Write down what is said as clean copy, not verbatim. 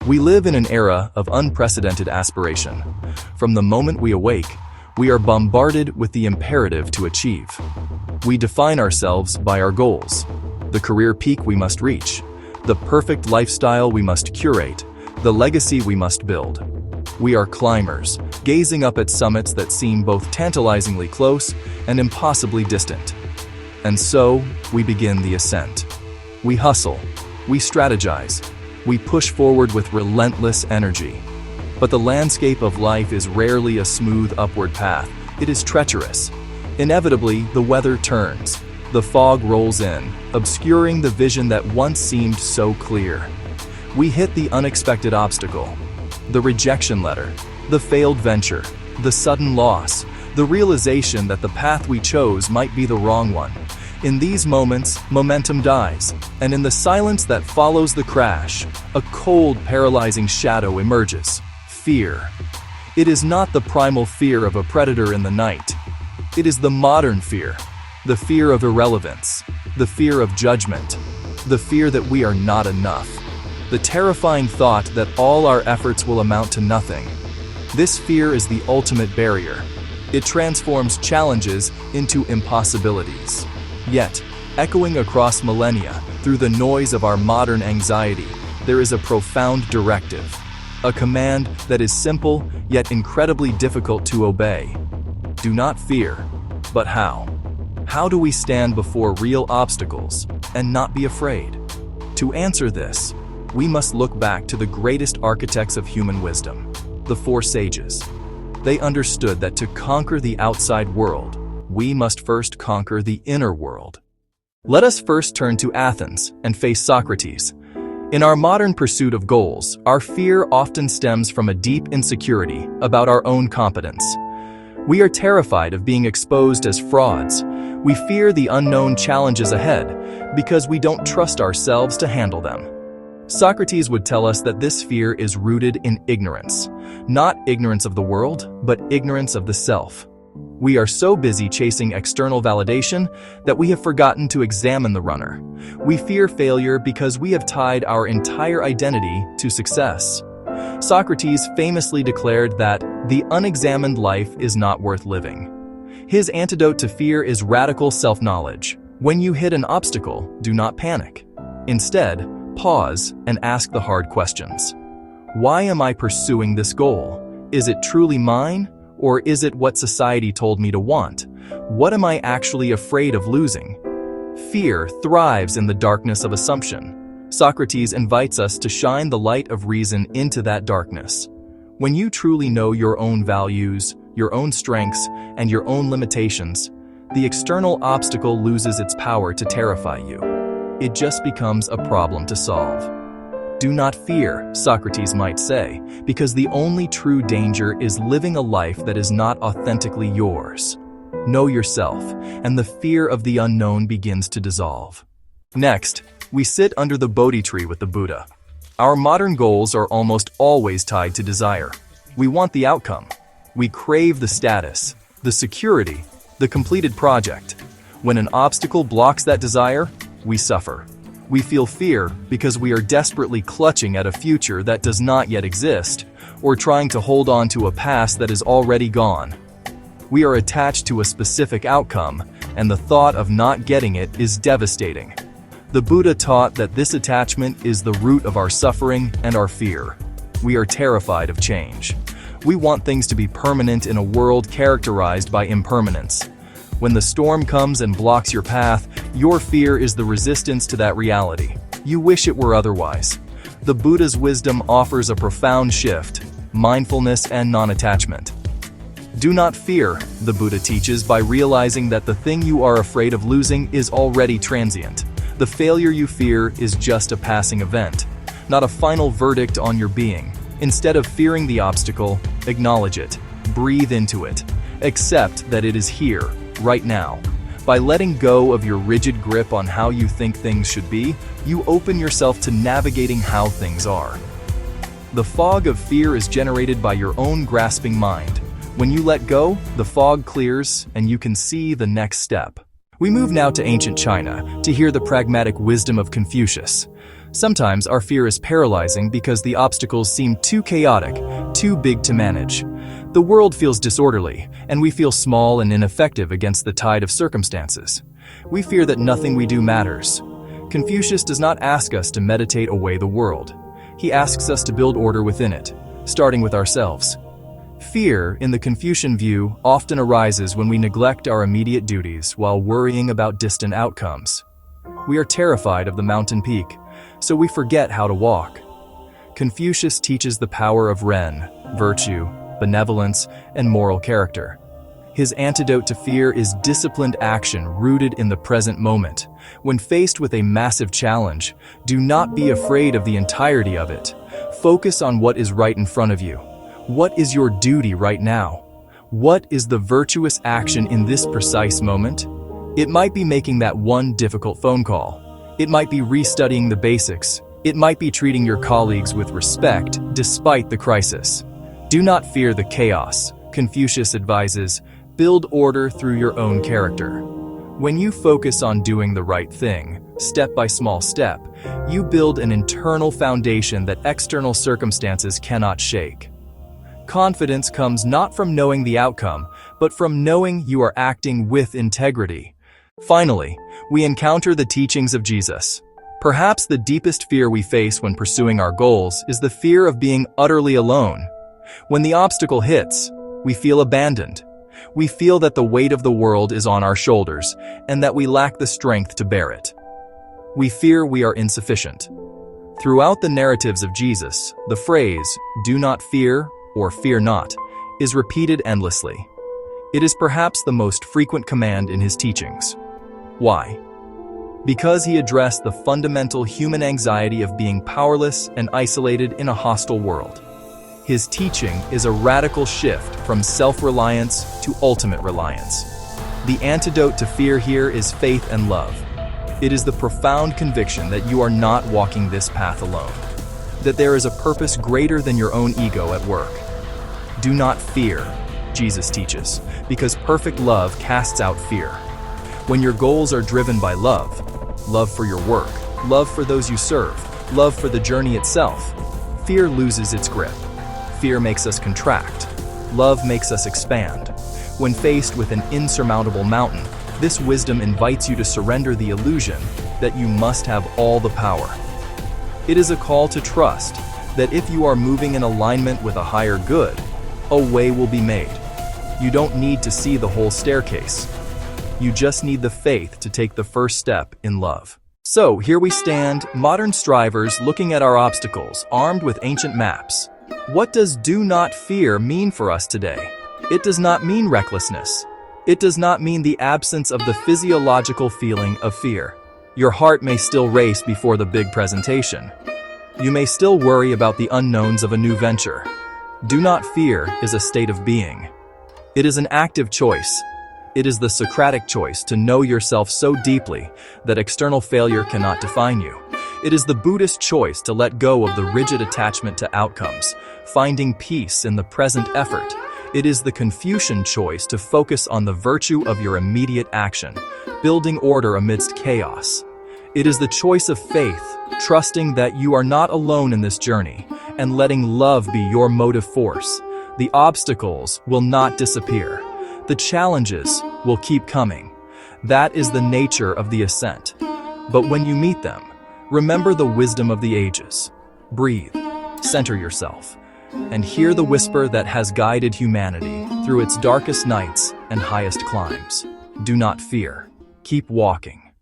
We live in an era of unprecedented aspiration. From the moment we awake, we are bombarded with the imperative to achieve. We define ourselves by our goals, the career peak we must reach, the perfect lifestyle we must curate, the legacy we must build. We are climbers, gazing up at summits that seem both tantalizingly close and impossibly distant. And so, we begin the ascent. We hustle, we strategize, we push forward with relentless energy. But the landscape of life is rarely a smooth upward path. It is treacherous. Inevitably, the weather turns. The fog rolls in, obscuring the vision that once seemed so clear. We hit the unexpected obstacle. The rejection letter, the failed venture, the sudden loss, the realization that the path we chose might be the wrong one. In these moments, momentum dies, and in the silence that follows the crash, a cold, paralyzing shadow emerges. Fear. It is not the primal fear of a predator in the night. It is the modern fear, the fear of irrelevance, the fear of judgment, the fear that we are not enough, the terrifying thought that all our efforts will amount to nothing. This fear is the ultimate barrier. It transforms challenges into impossibilities. Yet, echoing across millennia, through the noise of our modern anxiety, there is a profound directive. A command that is simple, yet incredibly difficult to obey. Do not fear. But how? How do we stand before real obstacles and not be afraid? To answer this, we must look back to the greatest architects of human wisdom, the four sages. They understood that to conquer the outside world, we must first conquer the inner world. Let us first turn to Athens and face Socrates. In our modern pursuit of goals, our fear often stems from a deep insecurity about our own competence. We are terrified of being exposed as frauds. We fear the unknown challenges ahead because we don't trust ourselves to handle them. Socrates would tell us that this fear is rooted in ignorance, not ignorance of the world, but ignorance of the self. We are so busy chasing external validation that we have forgotten to examine the runner. We fear failure because we have tied our entire identity to success. Socrates famously declared that the unexamined life is not worth living. His antidote to fear is radical self-knowledge. When you hit an obstacle, do not panic. Instead, pause and ask the hard questions. Why am I pursuing this goal? Is it truly mine? Or is it what society told me to want? What am I actually afraid of losing? Fear thrives in the darkness of assumption. Socrates invites us to shine the light of reason into that darkness. When you truly know your own values, your own strengths, and your own limitations, the external obstacle loses its power to terrify you. It just becomes a problem to solve. Do not fear, Socrates might say, because the only true danger is living a life that is not authentically yours. Know yourself, and the fear of the unknown begins to dissolve. Next, we sit under the Bodhi tree with the Buddha. Our modern goals are almost always tied to desire. We want the outcome. We crave the status, the security, the completed project. When an obstacle blocks that desire, we suffer. We feel fear because we are desperately clutching at a future that does not yet exist, or trying to hold on to a past that is already gone. We are attached to a specific outcome, and the thought of not getting it is devastating. The Buddha taught that this attachment is the root of our suffering and our fear. We are terrified of change. We want things to be permanent in a world characterized by impermanence. When the storm comes and blocks your path, your fear is the resistance to that reality. You wish it were otherwise. The Buddha's wisdom offers a profound shift, mindfulness and non-attachment. Do not fear, the Buddha teaches, by realizing that the thing you are afraid of losing is already transient. The failure you fear is just a passing event, not a final verdict on your being. Instead of fearing the obstacle, acknowledge it, breathe into it, accept that it is here, right now. By letting go of your rigid grip on how you think things should be, you open yourself to navigating how things are. The fog of fear is generated by your own grasping mind. When you let go, the fog clears and you can see the next step. We move now to ancient China to hear the pragmatic wisdom of Confucius. Sometimes our fear is paralyzing because the obstacles seem too chaotic, too big to manage. The world feels disorderly, and we feel small and ineffective against the tide of circumstances. We fear that nothing we do matters. Confucius does not ask us to meditate away the world. He asks us to build order within it, starting with ourselves. Fear, in the Confucian view, often arises when we neglect our immediate duties while worrying about distant outcomes. We are terrified of the mountain peak, so we forget how to walk. Confucius teaches the power of Ren, virtue, benevolence, and moral character. His antidote to fear is disciplined action rooted in the present moment. When faced with a massive challenge, do not be afraid of the entirety of it. Focus on what is right in front of you. What is your duty right now? What is the virtuous action in this precise moment? It might be making that one difficult phone call. It might be restudying the basics. It might be treating your colleagues with respect despite the crisis. Do not fear the chaos. Confucius advises, build order through your own character. When you focus on doing the right thing, step by small step, you build an internal foundation that external circumstances cannot shake. Confidence comes not from knowing the outcome, but from knowing you are acting with integrity. Finally, we encounter the teachings of Jesus. Perhaps the deepest fear we face when pursuing our goals is the fear of being utterly alone. When the obstacle hits, we feel abandoned. We feel that the weight of the world is on our shoulders and that we lack the strength to bear it. We fear we are insufficient. Throughout the narratives of Jesus, the phrase, "do not fear" or "fear not," is repeated endlessly. It is perhaps the most frequent command in his teachings. Why? Because he addressed the fundamental human anxiety of being powerless and isolated in a hostile world. His teaching is a radical shift from self-reliance to ultimate reliance. The antidote to fear here is faith and love. It is the profound conviction that you are not walking this path alone, that there is a purpose greater than your own ego at work. Do not fear, Jesus teaches, because perfect love casts out fear. When your goals are driven by love, love for your work, love for those you serve, love for the journey itself, fear loses its grip. Fear makes us contract. Love makes us expand. When faced with an insurmountable mountain, this wisdom invites you to surrender the illusion that you must have all the power. It is a call to trust that if you are moving in alignment with a higher good, a way will be made. You don't need to see the whole staircase. You just need the faith to take the first step in love. So here we stand, modern strivers looking at our obstacles, armed with ancient maps. What does "do not fear" mean for us today? It does not mean recklessness. It does not mean the absence of the physiological feeling of fear. Your heart may still race before the big presentation. You may still worry about the unknowns of a new venture. Do not fear is a state of being. It is an active choice. It is the Socratic choice to know yourself so deeply that external failure cannot define you. It is the Buddhist choice to let go of the rigid attachment to outcomes, finding peace in the present effort. It is the Confucian choice to focus on the virtue of your immediate action, building order amidst chaos. It is the choice of faith, trusting that you are not alone in this journey, and letting love be your motive force. The obstacles will not disappear. The challenges will keep coming. That is the nature of the ascent. But when you meet them, remember the wisdom of the ages. Breathe, center yourself, and hear the whisper that has guided humanity through its darkest nights and highest climbs. Do not fear. Keep walking.